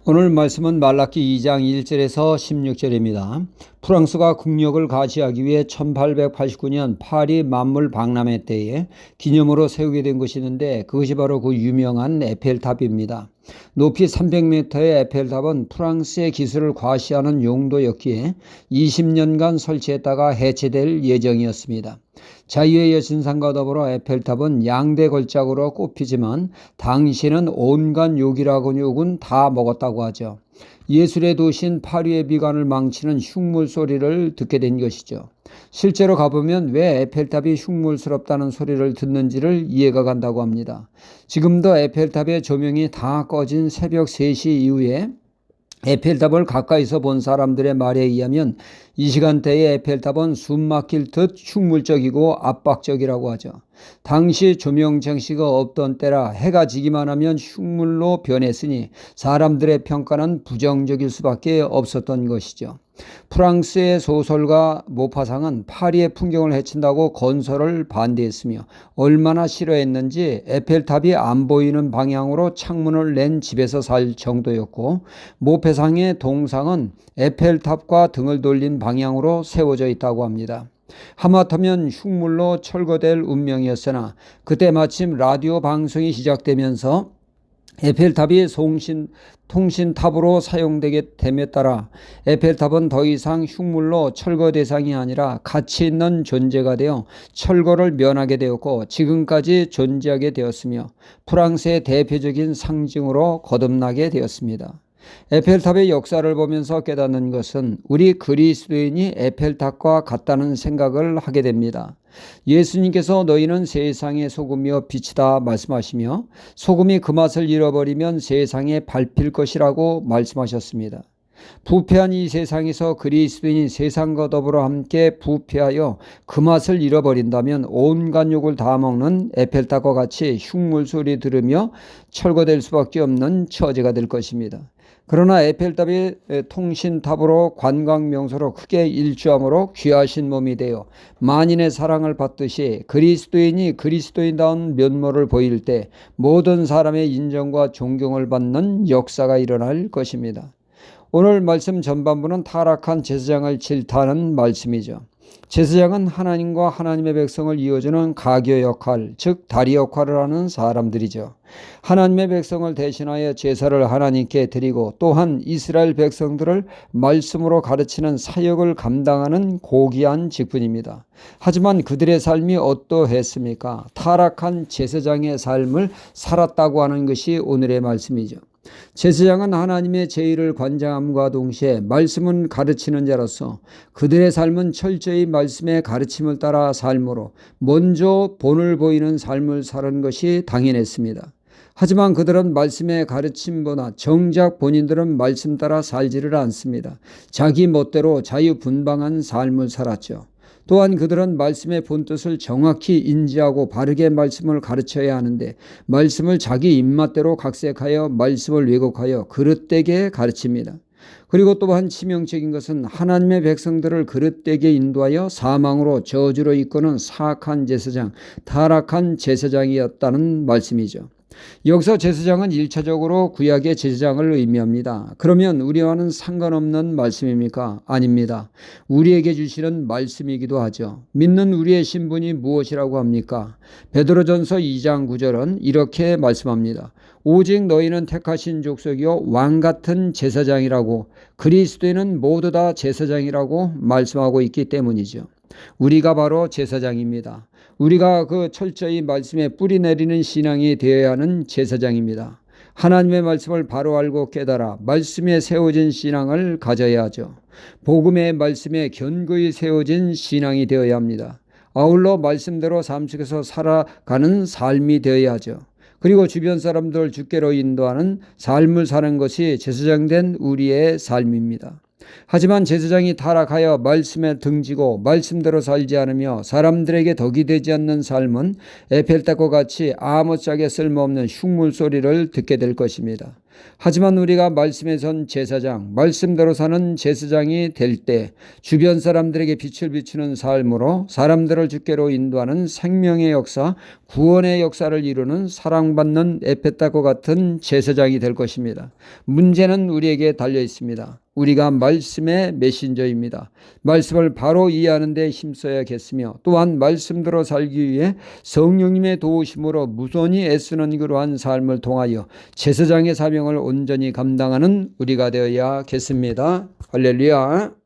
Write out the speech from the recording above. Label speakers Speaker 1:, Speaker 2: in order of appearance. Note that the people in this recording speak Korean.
Speaker 1: 오늘 말씀은 말라기 2장 1절에서 16절입니다. 프랑스가 국력을 가시하기 위해 1889년 파리 만물 박람회 때에 기념으로 세우게 된 것이 있는데 그것이 바로 그 유명한 에펠탑입니다. 높이 300m의 에펠탑은 프랑스의 기술을 과시하는 용도였기에 20년간 설치했다가 해체될 예정이었습니다. 자유의 여신상과 더불어 에펠탑은 양대 걸작으로 꼽히지만 당시에는 온갖 욕은 다 먹었다고 하죠. 예술의 도시인 파리의 미관을 망치는 흉물 소리를 듣게 된 것이죠. 실제로 가보면 왜 에펠탑이 흉물스럽다는 소리를 듣는지를 이해가 간다고 합니다. 지금도 에펠탑의 조명이 다 꺼진 새벽 3시 이후에 에펠탑을 가까이서 본 사람들의 말에 의하면 이 시간대에 에펠탑은 숨 막힐 듯 흉물적이고 압박적이라고 하죠. 당시 조명 장치가 없던 때라 해가 지기만 하면 흉물로 변했으니 사람들의 평가는 부정적일 수밖에 없었던 것이죠. 프랑스의 소설가 모파상은 파리의 풍경을 해친다고 건설을 반대했으며 얼마나 싫어했는지 에펠탑이 안 보이는 방향으로 창문을 낸 집에서 살 정도였고, 모파상의 동상은 에펠탑과 등을 돌린 방향으로 세워져 있다고 합니다. 하마터면 흉물로 철거될 운명이었으나 그때 마침 라디오 방송이 시작되면서 에펠탑이 통신탑으로 사용되게 됨에 따라 에펠탑은 더 이상 흉물로 철거 대상이 아니라 가치 있는 존재가 되어 철거를 면하게 되었고 지금까지 존재하게 되었으며 프랑스의 대표적인 상징으로 거듭나게 되었습니다. 에펠탑의 역사를 보면서 깨닫는 것은 우리 그리스도인이 에펠탑과 같다는 생각을 하게 됩니다. 예수님께서 너희는 세상의 소금이요 빛이다 말씀하시며 소금이 그 맛을 잃어버리면 세상에 밟힐 것이라고 말씀하셨습니다. 부패한 이 세상에서 그리스도인이 세상과 더불어 함께 부패하여 그 맛을 잃어버린다면 온갖 욕을 다 먹는 에펠탑과 같이 흉물 소리 들으며 철거될 수밖에 없는 처지가 될 것입니다. 그러나 에펠탑이 통신탑으로 관광명소로 크게 일주함으로 귀하신 몸이 되어 만인의 사랑을 받듯이 그리스도인이 그리스도인다운 면모를 보일 때 모든 사람의 인정과 존경을 받는 역사가 일어날 것입니다. 오늘 말씀 전반부는 타락한 제사장을 질타하는 말씀이죠. 제사장은 하나님과 하나님의 백성을 이어주는 가교 역할, 즉 다리 역할을 하는 사람들이죠. 하나님의 백성을 대신하여 제사를 하나님께 드리고 또한 이스라엘 백성들을 말씀으로 가르치는 사역을 감당하는 고귀한 직분입니다. 하지만 그들의 삶이 어떠했습니까? 타락한 제사장의 삶을 살았다고 하는 것이 오늘의 말씀이죠. 제사장은 하나님의 제의를 관장함과 동시에 말씀은 가르치는 자로서 그들의 삶은 철저히 말씀의 가르침을 따라 삶으로 먼저 본을 보이는 삶을 사는 것이 당연했습니다. 하지만 그들은 말씀의 가르침보다 정작 본인들은 말씀 따라 살지를 않습니다. 자기 멋대로 자유분방한 삶을 살았죠. 또한 그들은 말씀의 본뜻을 정확히 인지하고 바르게 말씀을 가르쳐야 하는데 말씀을 자기 입맛대로 각색하여 말씀을 왜곡하여 그릇되게 가르칩니다. 그리고 또한 치명적인 것은 하나님의 백성들을 그릇되게 인도하여 사망으로 저주로 이끄는 사악한 제사장, 타락한 제사장이었다는 말씀이죠. 여기서 제사장은 1차적으로 구약의 제사장을 의미합니다. 그러면 우리와는 상관없는 말씀입니까? 아닙니다. 우리에게 주시는 말씀이기도 하죠. 믿는 우리의 신분이 무엇이라고 합니까? 베드로전서 2장 9절은 이렇게 말씀합니다. 오직 너희는 택하신 족속이요 왕같은 제사장이라고, 그리스도인은 모두 다 제사장이라고 말씀하고 있기 때문이죠. 우리가 바로 제사장입니다. 우리가 그 철저히 말씀에 뿌리 내리는 신앙이 되어야 하는 제사장입니다. 하나님의 말씀을 바로 알고 깨달아 말씀에 세워진 신앙을 가져야 하죠. 복음의 말씀에 견고히 세워진 신앙이 되어야 합니다. 아울러 말씀대로 삶 속에서 살아가는 삶이 되어야 하죠. 그리고 주변 사람들을 주께로 인도하는 삶을 사는 것이 제사장된 우리의 삶입니다. 하지만 제사장이 타락하여 말씀에 등지고 말씀대로 살지 않으며 사람들에게 덕이 되지 않는 삶은 에펠탑과 같이 아무짝에 쓸모없는 흉물 소리를 듣게 될 것입니다. 하지만 우리가 말씀에 선 제사장, 말씀대로 사는 제사장이 될 때 주변 사람들에게 빛을 비추는 삶으로 사람들을 주께로 인도하는 생명의 역사, 구원의 역사를 이루는 사랑받는 에펠탑과 같은 제사장이 될 것입니다. 문제는 우리에게 달려 있습니다. 우리가 말씀의 메신저입니다. 말씀을 바로 이해하는 데 힘써야겠으며 또한 말씀대로 살기 위해 성령님의 도우심으로 무선히 애쓰는 그러한 삶을 통하여 제사장의 사명을 온전히 감당하는 우리가 되어야겠습니다. 할렐루야.